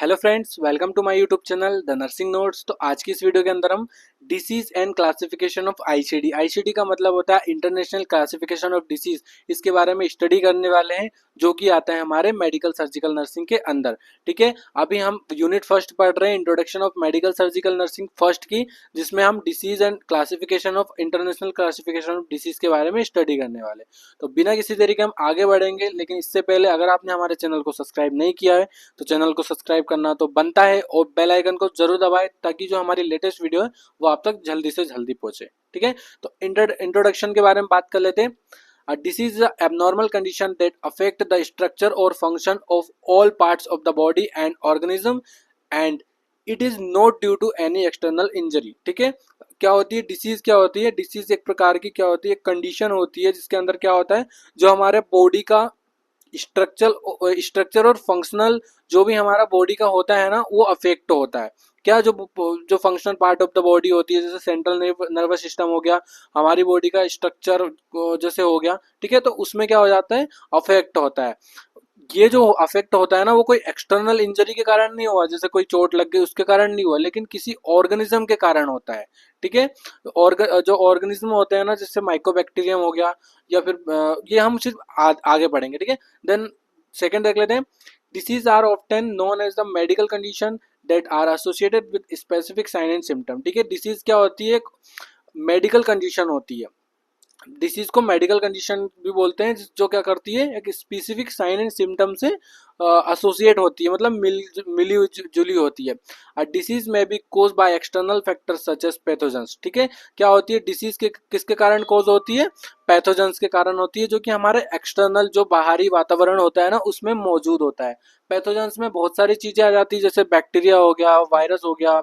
Hello friends, welcome to my YouTube channel the nursing notes. तो आज की इस वीडियो के अंदर हम disease and classification of ICD. ICD का मतलब होता है इंटरनेशनल क्लासिफिकेशन ऑफ डिसीज। इसके बारे में स्टडी करने वाले हैं जो कि आता है हमारे मेडिकल सर्जिकल नर्सिंग के अंदर। ठीक है, अभी हम यूनिट फर्स्ट पढ़ रहे हैं, introduction of medical surgical nursing first की, जिसमें हम disease and classification of international classification of disease के बारे में स्टडी करने वाले। तो बिना किसी देरी के हम आगे बढ़ेंगे, लेकिन इससे पहले अगर आपने हमारे चैनल को सब्सक्राइब नहीं किया है तो चैनल को सब्सक्राइब करना तो बनता है और बेल आइकन को जरूर दबाएं ताकि जो हमारी लेटेस्ट वीडियो है वो आप तक जल्दी से जल्दी पहुंचे। ठीक है, तो इंट्रोडक्शन के बारे में बात कर लेते हैं। A disease is an abnormal condition that affect the structure or function of all parts of the body and organism and it is not due to any external injury। ठीक है, क्या होती है डिसीज? क्या होती है डिसीज? एक प्रकार की क्या होती है, कंडीशन होती है जिसके अंदर क्या होता है, जो हमारे बॉडी का स्ट्रक्चर और फंक्शनल जो भी हमारा बॉडी का होता है ना, वो अफेक्ट होता है। क्या जो functional part of the body होती है, जैसे सेंट्रल नर्वस सिस्टम हो गया, हमारी बॉडी का स्ट्रक्चर जैसे हो गया, ठीक है, तो उसमें क्या हो जाता है, अफेक्ट होता है। ये जो अफेक्ट होता है ना, वो कोई एक्सटर्नल इंजरी के कारण नहीं हुआ, जैसे कोई चोट लग गई उसके कारण नहीं हुआ, लेकिन किसी ऑर्गेनिज्म के कारण होता है। ठीक है, जो ऑर्गेनिज्म होते हैं ना, जैसे माइकोबैक्टीरियम हो गया या फिर ये हम सिर्फ आगे पढ़ेंगे। ठीक है, देन सेकंड देख लेते हैं। Disease are often known as the medical condition that are associated with specific sign and symptom. ठीक है, डिसीज क्या होती है, मेडिकल कंडीशन होती है। डिसीज को मेडिकल कंडीशन भी बोलते हैं, जो क्या करती है, एक स्पेसिफिक साइन एंड सिम्टम से एसोसिएट होती है, मतलब मिली जुली होती है। डिसीज में be cause by external factors such as pathogens. ठीक है, क्या होती है डिसीज के किसके कारण कोज होती है, पैथोजेंस के कारण होती है, जो कि हमारे एक्सटर्नल जो बाहरी वातावरण होता है ना, उसमें मौजूद होता है। पैथोजेंस में बहुत सारी चीजें आ जाती है, जैसे बैक्टीरिया हो गया, वायरस हो गया,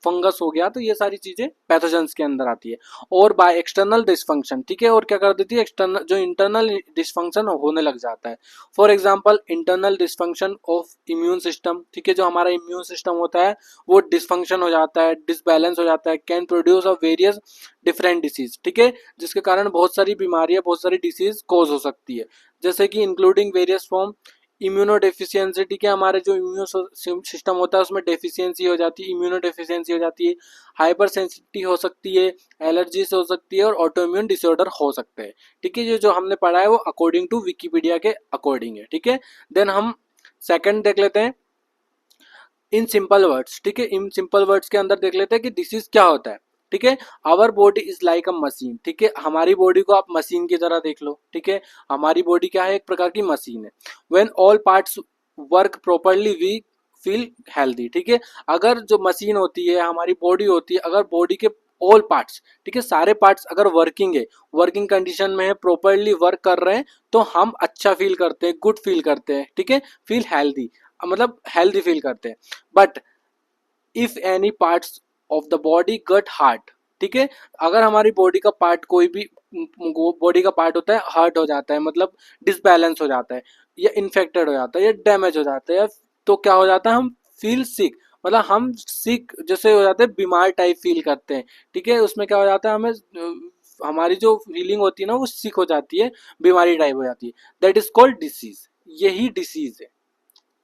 फंगस हो गया, तो ये सारी चीजें पैथोजेंस के अंदर आती है। और बाय एक्सटर्नल डिसफंक्शन, ठीक है, और क्या कर देती है, एक्सटर्नल जो इंटरनल डिसफंक्शन होने लग जाता है। For example internal dysfunction of immune system. ठीक है, जो हमारा इम्यून सिस्टम होता है वो डिसफंक्शन हो जाता है, डिसबैलेंस हो जाता है, can produce of various different disease. ठीक है, जिसके कारण बहुत सारी बीमारियां, बहुत सारी डिसीज कोज हो सकती है, जैसे कि इंक्लूडिंग वेरियस फॉर्म इम्यूनोडेफिशिएंसी। ठीक है, हमारे जो इम्यून सिस्टम होता है उसमें डेफिशिएंसी हो जाती है, इम्यूनोडेफिशिएंसी हो जाती है, हाइपर सेंसिटिविटी हो सकती है, एलर्जीज हो सकती है और ऑटोइम्यून डिसऑर्डर हो सकते हैं। ठीक है, ये जो हमने पढ़ा है वो अकॉर्डिंग टू विकिपीडिया के अकॉर्डिंग है। ठीक है, देन हम सेकंड देख लेते हैं, इन सिंपल वर्ड्स। ठीक है, इन सिंपल वर्ड्स के अंदर देख लेते हैं कि डिसीज क्या होता है। ठीक है, our body is like a machine. ठीक है, हमारी बॉडी को आप मशीन की तरह देख लो। ठीक है, हमारी बॉडी क्या है, एक प्रकार की मशीन है। When all parts work properly we feel healthy. ठीक है, अगर जो मशीन होती है, हमारी बॉडी होती है, अगर बॉडी के ऑल पार्ट्स, ठीक है, सारे पार्ट्स अगर वर्किंग है, वर्किंग कंडीशन में है, प्रॉपरली वर्क कर रहे हैं, तो हम अच्छा फील करते हैं, गुड फील करते हैं। ठीक है, फील हेल्दी, मतलब हेल्दी फील करते हैं। But if any parts of the body get hurt, ठीक है, अगर हमारी बॉडी का पार्ट, कोई भी बॉडी का पार्ट होता है, हर्ट हो जाता है, मतलब डिसबैलेंस हो जाता है या इन्फेक्टेड हो जाता है या डैमेज हो जाता है, तो क्या हो जाता है, हम फील सिक, मतलब हम सिक जैसे हो जाते हैं, बीमार टाइप फील करते हैं। ठीक है, उसमें क्या हो जाता है, हमें हमारी जो फीलिंग होती है ना, वो सिक हो जाती है, बीमारी टाइप हो जाती है। दैट इज कॉल्ड डिसीज, यही डिसीज है।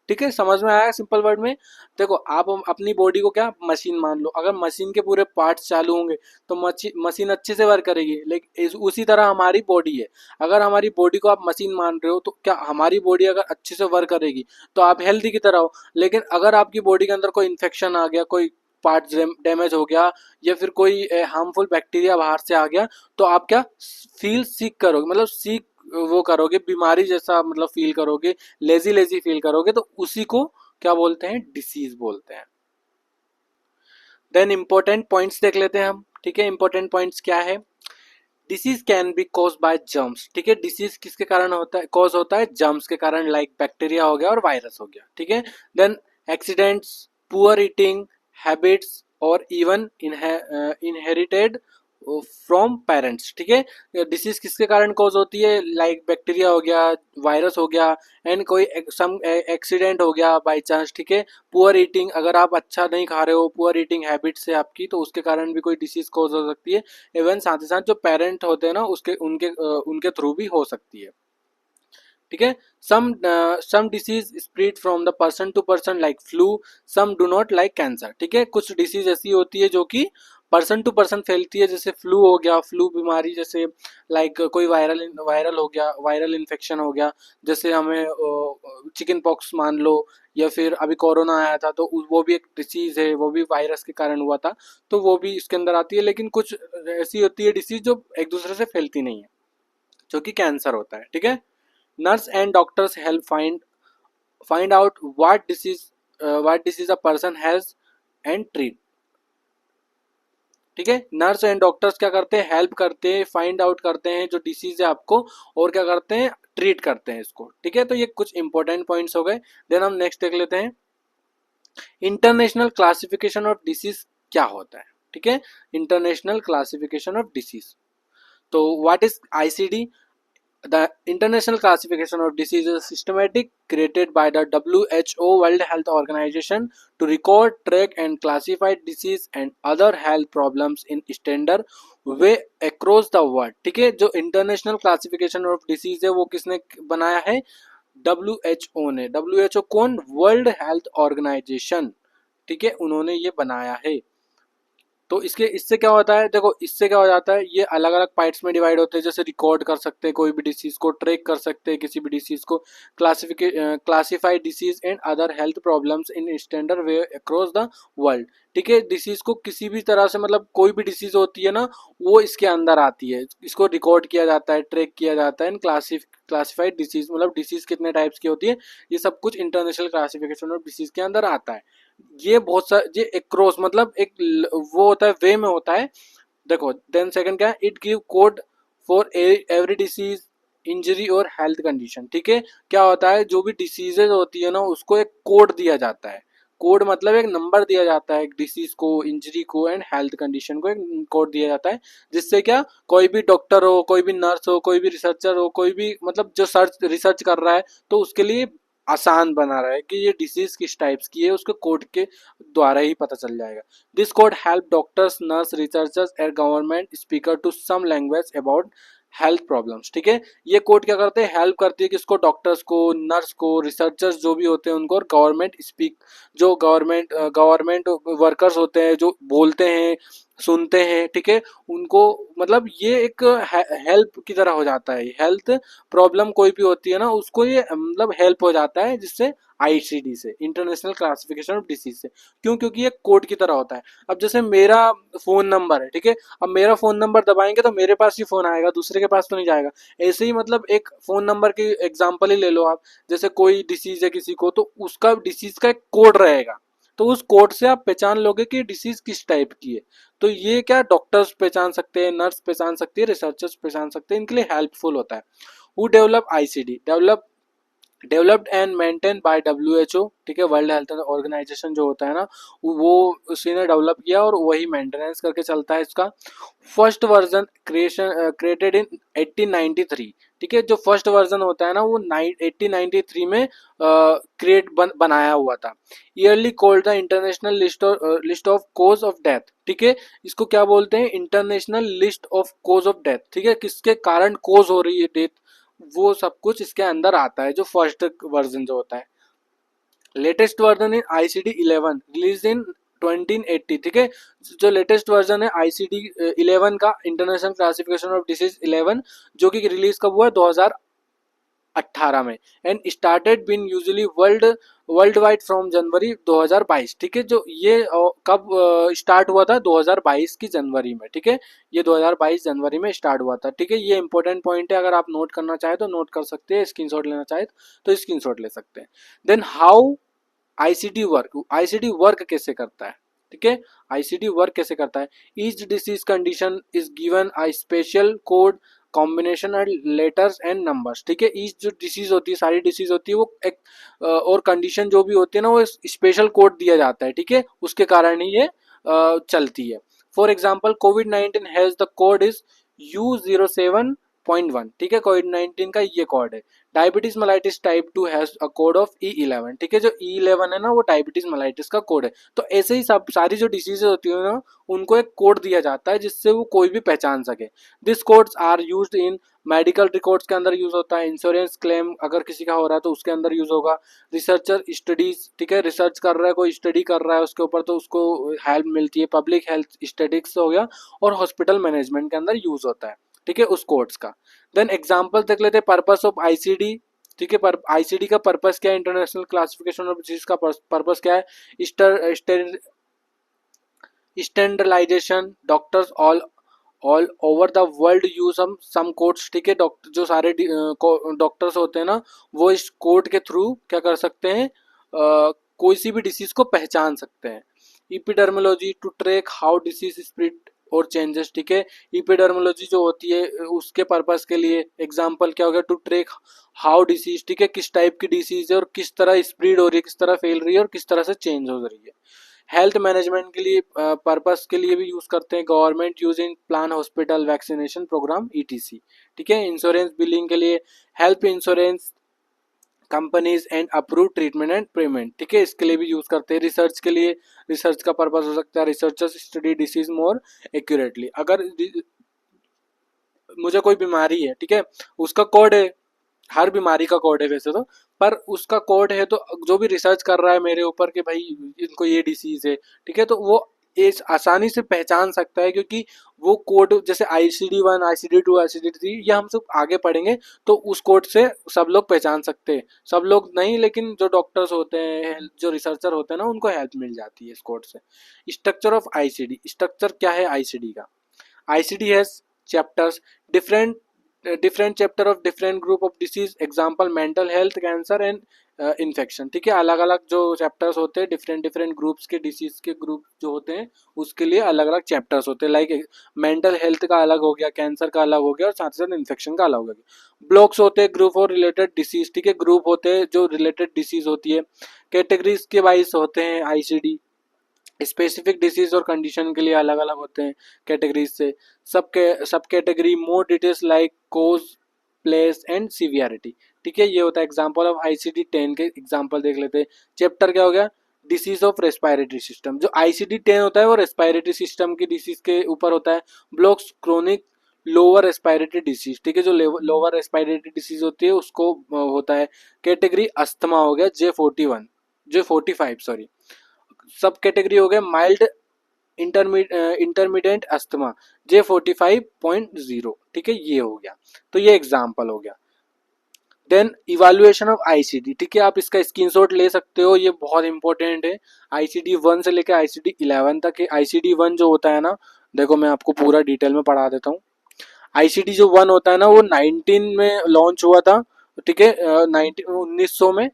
ठीक है, समझ में आया सिंपल वर्ड में? देखो, आप अपनी बॉडी को क्या मशीन मान लो, अगर मशीन के पूरे पार्ट्स चालू होंगे तो मशीन अच्छे से वर्क करेगी, लेकिन उसी तरह हमारी बॉडी है। अगर हमारी बॉडी को आप मशीन मान रहे हो तो क्या हमारी बॉडी अगर अच्छे से वर्क करेगी तो आप हेल्दी की तरह हो। लेकिन अगर आपकी बॉडी के अंदर कोई इन्फेक्शन आ गया, कोई पार्ट डैमेज हो गया या फिर कोई हार्मफुल बैक्टीरिया बाहर से आ गया, तो आप क्या फील सीक करोगे, मतलब सीक वो करोगे, बीमारी जैसा मतलब फील करोगे, लेजी लेजी फील करोगे, तो उसी को क्या बोलते हैं, डिसीज बोलते हैं। देन इंपॉर्टेंट पॉइंट्स देख लेते हैं हम। ठीक है, इंपॉर्टेंट पॉइंट्स क्या है, disease can be cause by germs. ठीक है, डिसीज किसके कारण होता है, कॉज होता है जर्म्स के कारण, लाइक बैक्टीरिया हो गया और वायरस हो गया। ठीक है, then accidents, poor eating habits और इवन इनहेरिटेड फ्रॉम पेरेंट्स। ठीक है, डिसीज किसके कारण कॉज होती है, लाइक बैक्टीरिया हो गया, वायरस हो गया, एंड कोई सम एक्सीडेंट हो गया बाय चांस। ठीक है, पुअर ईटिंग, अगर आप अच्छा नहीं खा रहे हो, पुअर ईटिंग हैबिट्स है आपकी, तो उसके कारण भी कोई डिसीज कॉज हो सकती है। इवन साथ ही साथ जो पेरेंट होते हैं ना, उसके उनके थ्रू भी हो सकती है। ठीक है। Some disease spread from the person to person like flu, some do not like cancer. ठीक है, कुछ डिसीज ऐसी होती है जो कि पर्सन टू पर्सन फैलती है, जैसे फ्लू हो गया, फ्लू बीमारी जैसे लाइक कोई वायरल वायरल हो गया, वायरल इन्फेक्शन हो गया, जैसे हमें चिकन पॉक्स मान लो, या फिर अभी कोरोना आया था तो वो भी एक डिसीज है, वो भी वायरस के कारण हुआ था, तो वो भी इसके अंदर आती है। लेकिन कुछ ऐसी होती है डिसीज जो एक दूसरे से फैलती नहीं है, जो कि कैंसर होता है। ठीक है, nurse and doctors help find out what disease a person has and treat. ठीक है, नर्स एंड डॉक्टर्स क्या करते हैं, हेल्प करते हैं, फाइंड आउट करते हैं जो डिसीज है आपको, और क्या करते हैं, ट्रीट करते हैं इसको। ठीक है, तो ये कुछ इंपॉर्टेंट पॉइंट्स हो गए। देन हम नेक्स्ट देख लेते हैं, इंटरनेशनल क्लासिफिकेशन ऑफ डिसीज क्या होता है। ठीक है, इंटरनेशनल क्लासिफिकेशन ऑफ डिसीज, तो what is ICD? The International Classification of Disease is systematic created by the WHO World Health Organization to record, track and classify disease and other health problems in standard way across the world। ठीक है, जो international classification of disease है वो किसने बनाया है? WHO ने। WHO कौन? World health organization. ठीक है, उन्होंने ये बनाया है। तो इससे क्या होता है, देखो इससे क्या हो जाता है, ये अलग अलग पार्ट्स में डिवाइड होते हैं, जैसे रिकॉर्ड कर सकते हैं कोई भी डिसीज को, ट्रैक कर सकते हैं किसी भी डिसीज को, classify disease and other health problems in standard way across the world. ठीक है, डिसीज को किसी भी तरह से, मतलब कोई भी डिसीज होती है ना, वो इसके अंदर आती है, इसको रिकॉर्ड किया जाता है, ट्रैक किया जाता है। एंड क्लासिफाइड डिसीज, मतलब डिसीज कितने टाइप्स की होती है, ये सब कुछ इंटरनेशनल क्लासिफिकेशन ऑफ डिसीज के अंदर आता है। ये बहुत सा, ये एक क्रॉस, मतलब एक वो होता है, वे में होता है। देखो देन सेकंड क्या है, it give code for every disease, injury और हेल्थ कंडीशन। ठीक है, क्या होता है, जो भी डिसीजेज होती है ना, उसको एक कोड दिया जाता है। कोड मतलब एक नंबर दिया जाता है डिसीज को, इंजरी को एंड हेल्थ कंडीशन को, एक कोड दिया जाता है, जिससे क्या, कोई भी डॉक्टर हो, कोई भी नर्स हो, कोई भी रिसर्चर हो, कोई भी मतलब जो रिसर्च कर रहा है, तो उसके लिए आसान बना रहा है कि ये डिसीज किस टाइप्स की है, उसको कोड के द्वारा ही पता चल जाएगा। This code help doctors, nurse, researchers and government speaker to some language about health problems. ठीक है, ये कोड क्या करते हैं, हेल्प करती है किसको, डॉक्टर्स को, नर्स को, रिसर्चर्स जो भी होते हैं उनको, और गवर्नमेंट स्पीक, जो गवर्नमेंट वर्कर्स होते हैं, जो बोलते हैं, सुनते हैं। ठीक है, उनको, मतलब ये एक हेल्प की तरह हो जाता है। हेल्थ प्रॉब्लम कोई भी होती है ना, उसको ये मतलब हेल्प हो जाता है, जिससे आईसीडी से, इंटरनेशनल क्लासिफिकेशन ऑफ डिसीज से। क्यों? क्योंकि ये कोड की तरह होता है। अब जैसे मेरा फोन नंबर है, ठीक है, अब मेरा फोन नंबर दबाएंगे तो मेरे पास ही फोन आएगा, दूसरे के पास तो नहीं जाएगा। ऐसे ही मतलब एक फोन नंबर की एग्जांपल ही ले लो आप, जैसे कोई डिसीज है किसी को, तो उसका डिसीज का एक कोड रहेगा, तो उस कोड से आप पहचान लोगे कि डिसीज किस टाइप की है। तो ये क्या, डॉक्टर्स पहचान सकते हैं, नर्स पहचान सकती है, रिसर्चर्स पहचान सकते हैं, इनके लिए हेल्पफुल होता है। Who develop ICD? Developed and maintain by WHO। ठीक है, वर्ल्ड हेल्थ ऑर्गेनाइजेशन जो होता है ना, वो उसी ने डेवलप किया और वही मेंटेनेंस करके चलता है इसका। First version created in 1893। ठीक है, जो फर्स्ट वर्जन होता है ना, वो 1893 में बनाया हुआ था। Early called the international list of cause of death. ठीक है, इसको क्या बोलते हैं, international list of cause of death. ठीक है, किसके कारण कोज हो रही है डेथ, वो सब कुछ इसके अंदर आता है, जो फर्स्ट वर्जन जो होता है। लेटेस्ट वर्जन इन आईसीडी 11 रिलीज इन 2080। ठीक है, जो लेटेस्ट वर्जन है आईसीडी 11 का, इंटरनेशनल क्लासिफिकेशन ऑफ डिसीज 11, जो कि रिलीज कब हुआ है, 2018 में। And started been usually world wide from January 2022। ठीक है, जो ये कब स्टार्ट हुआ था, 2022 की जनवरी में। ठीक है, ये 2022 जनवरी में स्टार्ट हुआ था। ठीक है, ये इंपॉर्टेंट पॉइंट है, अगर आप नोट करना चाहे तो नोट कर सकते हैं, स्क्रीनशॉट लेना चाहे तो स्क्रीनशॉट ले सकते हैं। देन हाउ आईसीडी वर्क कैसे करता है? ठीक है, आईसीडी वर्क कैसे करता है, each disease condition is given a special code combination and letters and numbers. ठीक है, ईच जो डिसीज होती है, सारी डिसीज होती है, वो एक और कंडीशन जो भी होती है ना, वो स्पेशल कोड दिया जाता है। ठीक है, उसके कारण ही ये चलती है। For example COVID-19 has the code is U07.1। ठीक है, COVID-19 का ये कोड है। Diabetes mellitus type 2 has a code of E11, ठीक है, जो E11 है ना वो डायबिटीज मेलाइटिस का कोड है। तो ऐसे ही सब सारी जो डिसीजेज होती है ना उनको एक कोड दिया जाता है जिससे वो कोई भी पहचान सके। This codes are used in medical records के अंदर यूज होता है, इंश्योरेंस क्लेम अगर किसी का हो रहा है तो उसके अंदर यूज होगा, रिसर्चर स्टडीज, ठीक है, रिसर्च कर रहा है कोई स्टडी कर रहा है उसके ऊपर तो उसको हेल्प मिलती है, पब्लिक हेल्थ स्टैटिस्टिक्स हो गया, और हॉस्पिटल मैनेजमेंट के अंदर यूज होता है, ठीक है, उस कोड्स का। देन एग्जांपल देख लेते हैं, पर्पस ऑफ आईसीडी, ठीक है, पर आईसीडी का पर्पस क्या है, इंटरनेशनल क्लासिफिकेशन ऑफ डिजीज का पर्पस क्या है, standardization, doctors all over the world use some codes, ठीक है, डॉक्टर जो सारे डॉक्टर्स होते हैं ना वो इस कोड के थ्रू क्या कर सकते हैं, कोई सी भी डिसीज को पहचान सकते हैं। Epidemiology to track how disease spread और चेंजेस, ठीक है, इपिडर्मोलॉजी जो होती है उसके पर्पस के लिए, एग्जांपल क्या हो गया, टू ट्रैक हाउ डिसीज, ठीक है, किस टाइप की डिसीज है और किस तरह स्प्रेड हो रही है, किस तरह फैल रही है और किस तरह से चेंज हो रही है। हेल्थ मैनेजमेंट के लिए पर्पस के लिए भी यूज करते हैं, government use in plan hospital vaccination program ETC, ठीक है, इंश्योरेंस बिलिंग के लिए, health insurance companies and approve treatment and payment, ठीक है, इसके लिए भी यूज करते हैं। रिसर्च के लिए, रिसर्च का पर्पस हो सकता है रिसर्चर्स स्टडी डिसीज मोर एक्यूरेटली, अगर मुझे कोई बीमारी है, ठीक है, उसका कोड है, हर बीमारी का कोड है वैसे तो, पर उसका कोड है तो जो भी रिसर्च कर रहा है मेरे ऊपर कि भाई इनको ये डिसीज है, ठीक है, तो वो इस आसानी से पहचान सकता है क्योंकि वो कोड जैसे ICD-1 ICD-2 ICD-3 ये हम सब आगे पढ़ेंगे तो उस कोड से सब लोग पहचान सकते हैं, सब लोग नहीं लेकिन जो डॉक्टर्स होते हैं जो रिसर्चर होते हैं ना उनको हेल्प मिल जाती है इस कोड से। स्ट्रक्चर ऑफ आईसीडी, स्ट्रक्चर क्या है आईसीडी का, ICD has chapters, different different chapter of different group of disease, example mental health, cancer and infection, ठीक है, अलग अलग जो चैप्टर्स होते हैं डिफरेंट डिफरेंट ग्रुप्स के डिसीज के ग्रुप जो होते हैं उसके लिए अलग अलग चैप्टर्स होते हैं, लाइक मेंटल हेल्थ का अलग हो गया, कैंसर का अलग हो गया और साथ ही साथ इन्फेक्शन का अलग हो गया। ब्लॉक्स होते हैं ग्रुप और रिलेटेड डिसीज, ठीक है, ग्रुप होते हैं जो रिलेटेड डिसीज होती है। कैटेगरीज के वाइज होते हैं आईसीडी, स्पेसिफिक डिसीज और कंडीशन के लिए अलग अलग होते हैं कैटेगरीज से। Sub category more details like cause, place and severity, ठीक है, ये होता है एग्जांपल ऑफ ICD-10 के एग्जांपल देख लेते हैं। चैप्टर क्या हो गया, डिसीज ऑफ रेस्पिरेटरी सिस्टम, जो ICD-10 होता है वो रेस्पिरेटरी सिस्टम की डिसीज के ऊपर होता है। Blocks chronic lower respiratory disease, ठीक है, जो लोअर रेस्पिरेटरी डिसीज होती है उसको होता है। कैटेगरी अस्थमा हो गया J45 सॉरी। सब कैटेगरी हो गए माइल्ड इंटरमीडिएट अस्थमा J45.0, ठीक है, ये हो गया, तो ये एग्जांपल हो गया। देन इवैल्यूएशन ऑफ आईसीडी, ठीक है, आप इसका स्क्रीनशॉट ले सकते हो, ये बहुत इंपॉर्टेंट है। ICD-1 से लेकर ICD-11 तक है। ICD-1 जो होता है ना, देखो मैं आपको पूरा डिटेल में पढ़ा देता हूँ। ICD जो 1 होता है ना वो 19 में लॉन्च हुआ था, ठीक है, 1900 में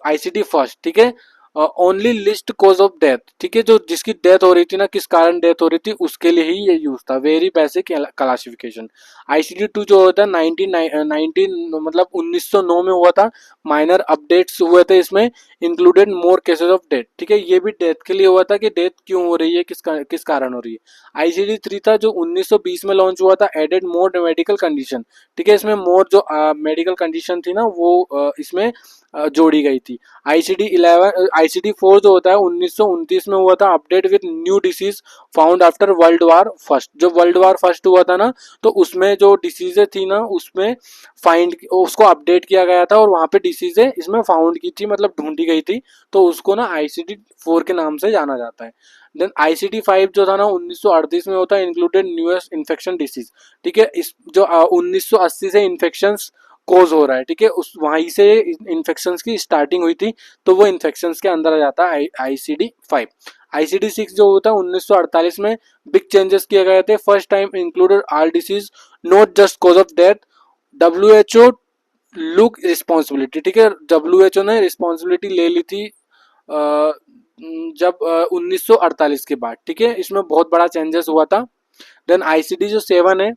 ICD फर्स्ट, ठीक है, only list cause of death, ठीक है, जो जिसकी डेथ हो रही थी ना, किस कारण डेथ हो रही थी उसके लिए ही ये यूज था, वेरी बेसिक क्लासिफिकेशन। ICD-2 जो होता है 19 मतलब 1909 में हुआ था, माइनर अपडेट्स हुए थे इसमें, included more cases of death, ठीक है, ये भी डेथ के लिए हुआ था कि डेथ क्यों हो रही है, किस कारण हो रही है। ICD-3 था जो 1920 में लॉन्च हुआ था, एडेड मोर मेडिकल कंडीशन, ठीक है, इसमें मोर जो मेडिकल कंडीशन थी ना वो इसमें जोड़ी गई थी। ICD-4 जो होता है 1929 में हुआ था, update with new disease found after world war first, जो वर्ल्ड वार फर्स्ट हुआ था ना तो उसमें जो डिसीजें थी ना उसमें फाइंड उसको अपडेट किया गया था और वहाँ पे डिसीजें इसमें फाउंड की थी, मतलब ढूंढी गई थी, तो उसको ना ICD-4 के नाम से जाना जाता है। देन ICD-5 जो था ना 1938 में होता है, इंक्लूडेड न्यूएस्ट इन्फेक्शन डिसीज, ठीक है, इस जो 1980 से इन्फेक्शन कोज हो रहा है, ठीक है, उस वहीं से इन्फेक्शन की स्टार्टिंग हुई थी, तो वो इन्फेक्शन के अंदर आ जाता है ICD-5। ICD-6 जो होता है 1948 में बिग चेंजेस किए गए थे, first time included all disease not just cause of death, WHO look responsibility, ठीक है, WHO ने रिस्पॉन्सिबिलिटी ले ली थी जब 1948 के बाद, ठीक है, इसमें बहुत बड़ा चेंजेस हुआ था। देन ICD जो 7 है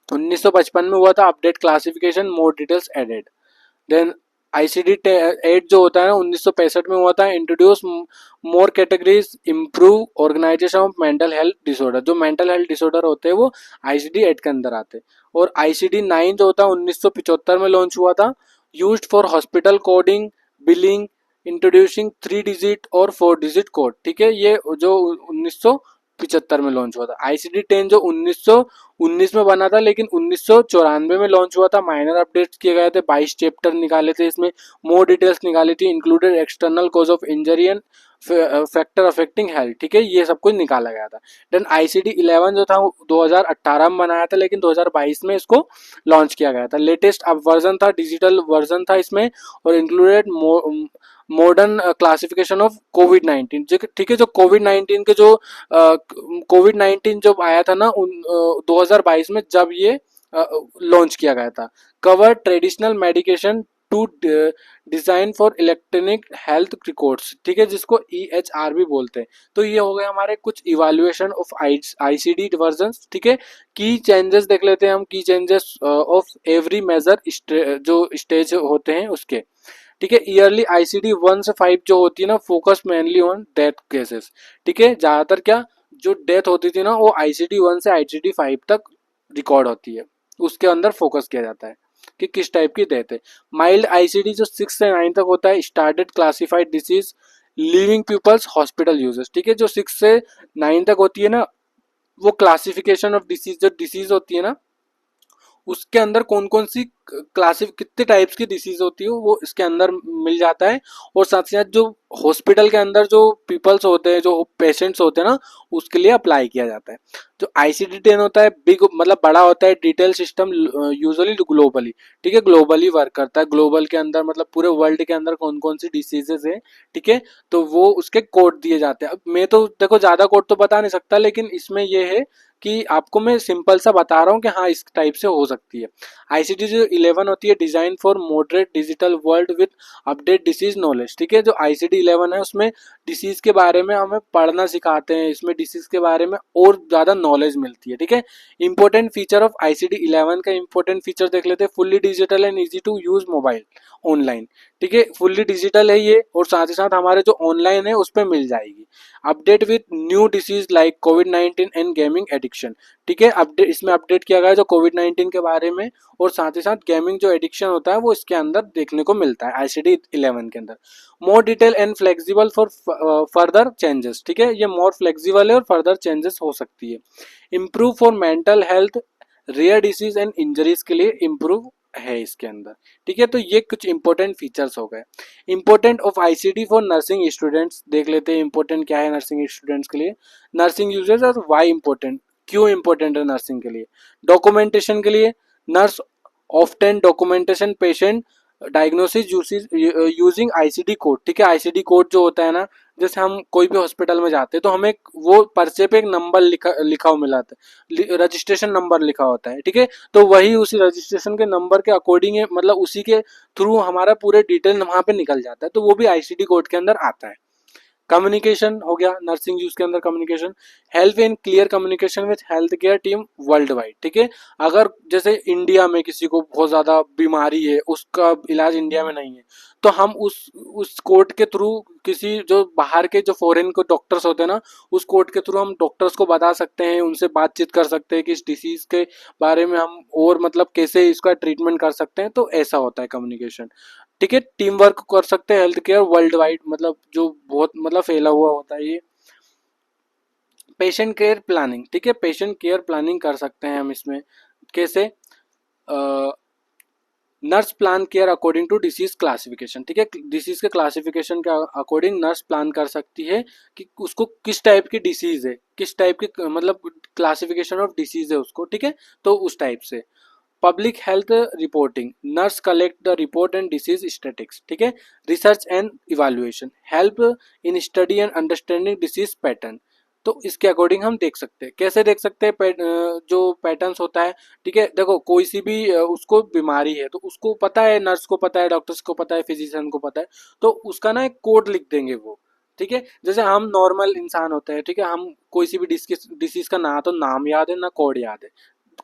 1955 में हुआ था, update classification more details added. Then ICD 8 जो होता है ना 1965 में हुआ था, introduce more categories, improve organization of mental health disorder. जो मेंटल हेल्थ डिसऑर्डर होते हैं वो आईसीडी 8 के अंदर आते हैं। और आईसीडी 9 जो होता है 1975 में लॉन्च हुआ था, used for hospital coding, billing, introducing 3 digit और 4 डिजिट कोड। ठीक है, ये जो 1975 में लॉन्च हुआ था। आईसीडी 10 जो 1919 में बना था लेकिन 1994 में लॉन्च हुआ था, माइनर अपडेट्स किए गए थे, 22 चैप्टर निकाले थे इसमें, मोर डिटेल्स निकाली थी, included external cause of injury and factor affecting health. ठीक है, ये सब कुछ निकाला गया था। देन आईसीडी 11 जो था 2018 में बनाया था लेकिन 2022 में इसको लॉन्च किया गया था। लेटेस्ट अब वर्जन था, डिजिटल वर्जन था इसमें, और included modern classification of Covid 19। ठीक है, जो कोविड 19 के जो कोविड 19 जब आया था ना 2022 में, जब ये लॉन्च किया गया था। Cover traditional medication to design for electronic health records. ठीक है, जिसको EHR भी बोलते हैं। तो ये हो गए हमारे कुछ इवेल्युएशन ऑफ आईसीडी वर्जन। ठीक है, की चेंजेस देख लेते हैं हम, की चेंजेस ऑफ एवरी मेजर जो स्टेज होते हैं उसके। ठीक है, ईयरली आईसीडी 1 से 5 जो होती है ना, focus mainly on death cases. ठीक है, ज्यादातर क्या जो डेथ होती थी ना वो आईसीडी 1 से आईसीडी 5 तक रिकॉर्ड होती है, उसके अंदर फोकस किया जाता है कि किस टाइप की डेथ है। माइल्ड आईसीडी जो 6 से 9 तक होता है, started classified disease living peoples hospital uses. ठीक है, जो 6 से 9 तक होती है ना, वो क्लासिफिकेशन ऑफ डिसीज, जो डिसीज होती है ना उसके अंदर कौन कौन सी क्लासिफ कितने टाइप्स की डिसीज होती है वो इसके अंदर मिल जाता है। और साथ ही साथ जो हॉस्पिटल के अंदर जो पीपल्स होते हैं, जो पेशेंट्स होते हैं ना, उसके लिए अप्लाई किया जाता है। जो आईसीडी 10 होता है बिग मतलब बड़ा होता है, डिटेल सिस्टम, यूजुअली ग्लोबली। ठीक है, ग्लोबली वर्क करता है, ग्लोबल के अंदर मतलब पूरे वर्ल्ड के अंदर कौन कौन सी डिसीजेज है। ठीक है, तो वो उसके कोड दिए जाते हैं। अब मैं तो देखो ज्यादा कोड तो बता नहीं सकता, लेकिन इसमें ये है कि आपको मैं सिंपल सा बता रहा हूँ कि हाँ इस टाइप से हो सकती है। आईसीडी जो 11 होती है, design for moderate digital world with update disease knowledge. ठीक है, जो आईसीडी 11 है उसमें डिसीज के बारे में हमें पढ़ना सिखाते हैं, इसमें डिसीज के बारे में और ज्यादा नॉलेज मिलती है। ठीक है, इंपॉर्टेंट फीचर ऑफ आईसीडी 11 का इंपॉर्टेंट फीचर देख लेते हैं। Fully digital and easy to use mobile online. ठीक है, फुल्ली डिजिटल है ये, और साथ ही साथ हमारे जो ऑनलाइन है उस पर मिल जाएगी। Update with new disease like Covid 19 and gaming addiction. ठीक है, अपडेट इसमें अपडेट किया गया है जो कोविड 19 के बारे में, और साथ ही साथ गेमिंग जो एडिक्शन होता है वो इसके अंदर देखने को मिलता है आईसीडी 11 के अंदर। More detail and flexible for further changes. ठीक है, ये मोर फ्लेक्सिबल है और फर्दर चेंजेस हो सकती है। Improve for mental health, rare disease and injuries के लिए इम्प्रूव है इसके अंदर। ठीक है, तो ये कुछ इंपॉर्टेंट फीचर्स हो गए। Important of ICD for nursing students देख लेते हैं, इंपॉर्टेंट क्या है नर्सिंग स्टूडेंट्स के लिए, नर्सिंग यूजर्स, और वाई इंपॉर्टेंट, क्यों इंपॉर्टेंट है नर्सिंग के लिए। डॉक्यूमेंटेशन के लिए, nurse often documentation patient diagnosis using ICD code. ठीक है, आईसीडी कोड जो होता है ना, जैसे हम कोई भी हॉस्पिटल में जाते हैं तो हमें वो पर्चे पे एक नंबर लिखा हुआ मिलाता है, रजिस्ट्रेशन नंबर लिखा होता है। ठीक है, तो वही उसी रजिस्ट्रेशन के नंबर के अकॉर्डिंग है, मतलब उसी के थ्रू हमारा पूरे डिटेल वहां पे निकल जाता है, तो वो भी आईसीडी कोड के अंदर आता है। कम्युनिकेशन हो गया नर्सिंग यूज के अंदर, communication, help in clear communication with health care team world wide. ठीक है, अगर जैसे इंडिया में किसी को बहुत ज्यादा बीमारी है, उसका इलाज इंडिया में नहीं है, तो हम उस कोर्ट के थ्रू किसी जो बाहर के जो फॉरेन को डॉक्टर्स होते हैं ना, उस कोर्ट के थ्रू हम डॉक्टर्स को बता सकते हैं, उनसे बातचीत कर सकते हैं कि इस डिसीज के बारे में हम और मतलब कैसे इसका ट्रीटमेंट कर सकते हैं। तो ऐसा होता है कम्युनिकेशन। ठीक है, टीम वर्क कर सकते हैं हेल्थ केयर वर्ल्ड वाइड, मतलब जो बहुत मतलब फैला हुआ होता है ये। Patient care planning. ठीक है, पेशेंट केयर प्लानिंग कर सकते हैं हम इसमें, कैसे, nurse plan care according to disease classification. ठीक है, डिसीज के क्लासिफिकेशन के अकॉर्डिंग नर्स प्लान कर सकती है कि उसको किस टाइप की डिसीज है, किस टाइप की मतलब क्लासिफिकेशन ऑफ डिसीज है उसको। ठीक है, तो उस टाइप से। Public health reporting, nurse collect the report and disease statics. ठीक है, research and evaluation, help in study and understanding disease pattern. तो इसके अकॉर्डिंग हम देख सकते हैं, कैसे देख सकते हैं जो पैटर्न्स होता है। ठीक है, देखो कोई सी भी उसको बीमारी है तो उसको पता है, नर्स को पता है, डॉक्टर्स को पता है, फिजिशियन को पता है, तो उसका ना एक कोड लिख देंगे वो। ठीक है, जैसे हम नॉर्मल इंसान होते हैं, ठीक है, हम कोई सी भी डिसीज का ना तो नाम याद है ना कोड याद है,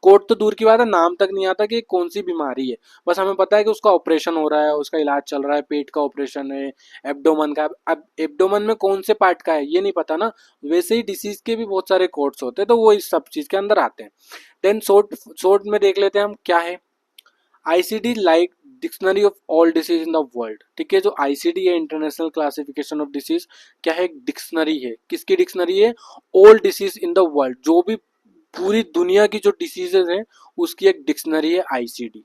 कोड तो दूर की बात है, नाम तक नहीं आता कि कौन सी बीमारी है। बस हमें पता है कि उसका ऑपरेशन हो रहा है, उसका इलाज चल रहा है, पेट का ऑपरेशन है, एब्डोमन का। अब एब्डोमन में कौन से पार्ट का है ये नहीं पता ना। वैसे ही डिसीज के भी बहुत सारे कोड्स होते हैं, तो वो इस सब चीज के अंदर आते हैं। देन शॉर्ट शॉर्ट में देख लेते हैं हम क्या है। ICD like dictionary of all disease in the world. ठीक है, जो आईसीडी है, इंटरनेशनल क्लासिफिकेशन ऑफ डिसीज, क्या है, एक डिक्शनरी है। किसकी डिक्शनरी है? All disease in the world, जो भी पूरी दुनिया की जो डिसीजेज हैं उसकी एक डिक्शनरी है ICD.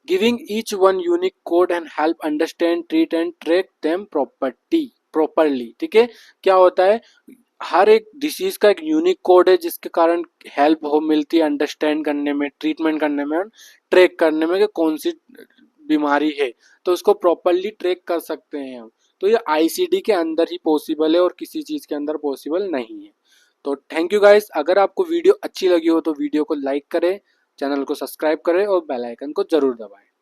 Giving each one unique code and help understand, treat and track them properly. ठीक है, क्या होता है, हर एक डिसीज का एक यूनिक कोड है जिसके कारण हेल्प हो मिलती है अंडरस्टैंड करने में, ट्रीटमेंट करने में, ट्रैक करने में कि कौन सी बीमारी है, तो उसको प्रॉपरली ट्रैक कर सकते हैं हम। तो ये आईसीडी के अंदर ही पॉसिबल है और किसी चीज के अंदर पॉसिबल नहीं है। तो थैंक यू गाइस, अगर आपको वीडियो अच्छी लगी हो तो वीडियो को लाइक करें, चैनल को सब्सक्राइब करें और बेल आइकन को जरूर दबाएं।